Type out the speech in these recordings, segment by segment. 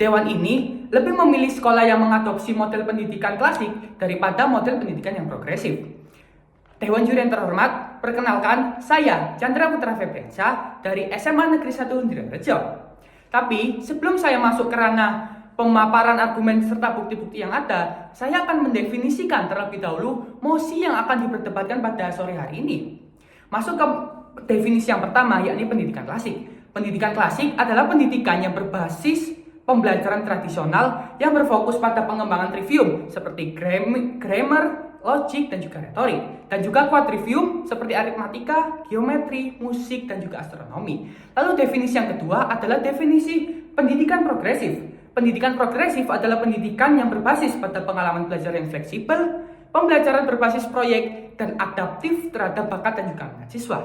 Dewan ini lebih memilih sekolah yang mengadopsi model pendidikan klasik daripada model pendidikan yang progresif. Dewan Juri yang terhormat, perkenalkan saya Chandra Putra Febriansyah dari SMA Negeri 1 Indrarejo. Tapi sebelum saya masuk ke ranah pemaparan argumen serta bukti-bukti yang ada, saya akan mendefinisikan terlebih dahulu mosi yang akan diperdebatkan pada sore hari ini. Masuk ke definisi yang pertama, yakni pendidikan klasik. Pendidikan klasik adalah pendidikan yang berbasis pembelajaran tradisional yang berfokus pada pengembangan trivium seperti grammar, logik, dan juga retorik. Dan juga quadrivium seperti aritmatika, geometri, musik, dan juga astronomi. Lalu definisi yang kedua adalah definisi pendidikan progresif. Pendidikan progresif adalah pendidikan yang berbasis pada pengalaman belajar yang fleksibel, pembelajaran berbasis proyek, dan adaptif terhadap bakat dan juga minat siswa.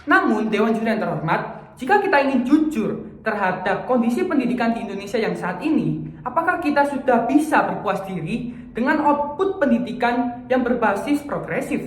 Namun, Dewan Juri yang terhormat, jika kita ingin jujur terhadap kondisi pendidikan di Indonesia yang saat ini, apakah kita sudah bisa berpuas diri dengan output pendidikan yang berbasis progresif?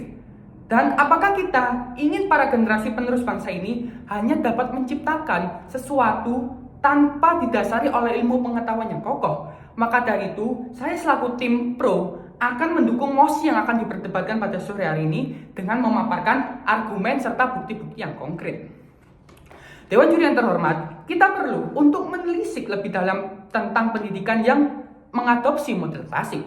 Dan apakah kita ingin para generasi penerus bangsa ini hanya dapat menciptakan sesuatu tanpa didasari oleh ilmu pengetahuan yang kokoh? Maka dari itu, saya selaku tim pro akan mendukung mosi yang akan diperdebatkan pada sore hari ini dengan memaparkan argumen serta bukti-bukti yang konkret. Dewan Juri yang terhormat, kita perlu untuk menelisik lebih dalam tentang pendidikan yang mengadopsi model klasik.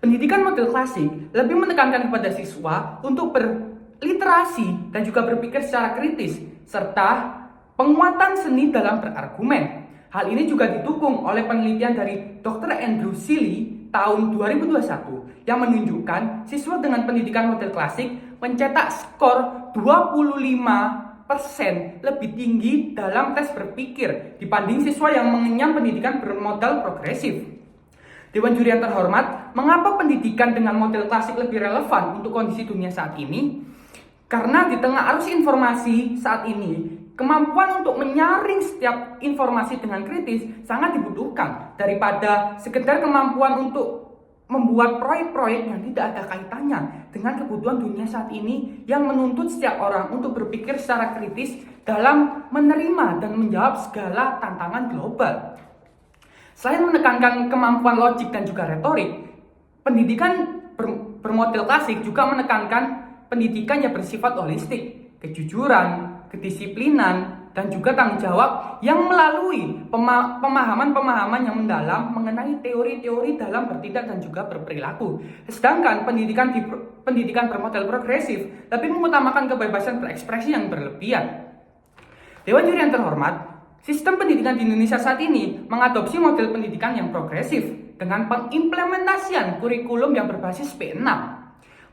Pendidikan model klasik lebih menekankan kepada siswa untuk berliterasi dan juga berpikir secara kritis, serta penguatan seni dalam berargumen. Hal ini juga didukung oleh penelitian dari Dr. Andrew Seeley tahun 2021 yang menunjukkan siswa dengan pendidikan model klasik mencetak skor 25% lebih tinggi dalam tes berpikir dibanding siswa yang mengenyam pendidikan bermodal progresif. Dewan Juri yang terhormat, mengapa pendidikan dengan model klasik lebih relevan untuk kondisi dunia saat ini? Karena di tengah arus informasi saat ini, kemampuan untuk menyaring setiap informasi dengan kritis sangat dibutuhkan daripada sekedar kemampuan untuk membuat proyek-proyek yang tidak ada kaitannya dengan kebutuhan dunia saat ini yang menuntut setiap orang untuk berpikir secara kritis dalam menerima dan menjawab segala tantangan global. Selain menekankan kemampuan logik dan juga retorik, pendidikan bermodel klasik juga menekankan pendidikan yang bersifat holistik, kejujuran, kedisiplinan, dan juga tanggung jawab yang melalui pemahaman-pemahaman yang mendalam mengenai teori-teori dalam bertindak dan juga berperilaku. Sedangkan pendidikan bermodel progresif lebih mengutamakan kebebasan berekspresi yang berlebihan. Dewan Juri yang terhormat, sistem pendidikan di Indonesia saat ini mengadopsi model pendidikan yang progresif dengan pengimplementasian kurikulum yang berbasis P6.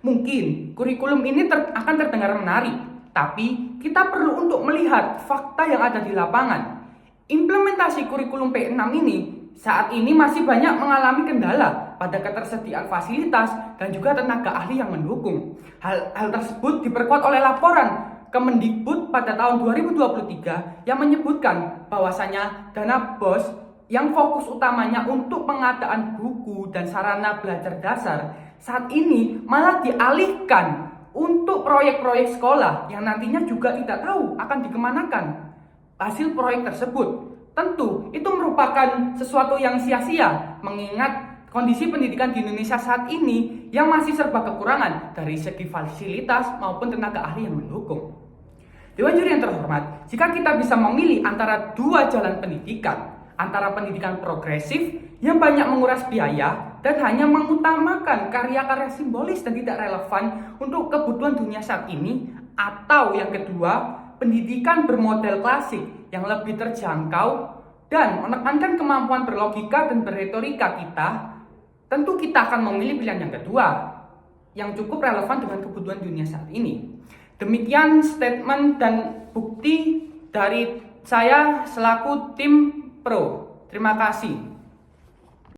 Mungkin kurikulum ini akan terdengar menarik, tapi kita perlu untuk melihat fakta yang ada di lapangan. Implementasi kurikulum P6 ini saat ini masih banyak mengalami kendala pada ketersediaan fasilitas dan juga tenaga ahli yang mendukung. Hal tersebut diperkuat oleh laporan Kemendikbud pada tahun 2023 yang menyebutkan bahwasanya dana BOS yang fokus utamanya untuk pengadaan buku dan sarana belajar dasar saat ini malah dialihkan untuk proyek-proyek sekolah yang nantinya juga tidak tahu akan dikemanakan hasil proyek tersebut. Tentu itu merupakan sesuatu yang sia-sia mengingat kondisi pendidikan di Indonesia saat ini yang masih serba kekurangan dari segi fasilitas maupun tenaga ahli yang mendukung. Dewan Juri yang terhormat, jika kita bisa memilih antara dua jalan pendidikan, antara pendidikan progresif yang banyak menguras biaya dan hanya mengutamakan karya-karya simbolis dan tidak relevan untuk kebutuhan dunia saat ini, atau yang kedua, pendidikan bermodel klasik yang lebih terjangkau dan menekankan kemampuan berlogika dan berretorika kita, tentu kita akan memilih pilihan yang kedua yang cukup relevan dengan kebutuhan dunia saat ini. Demikian statement dan bukti dari saya selaku tim pro. Terima kasih.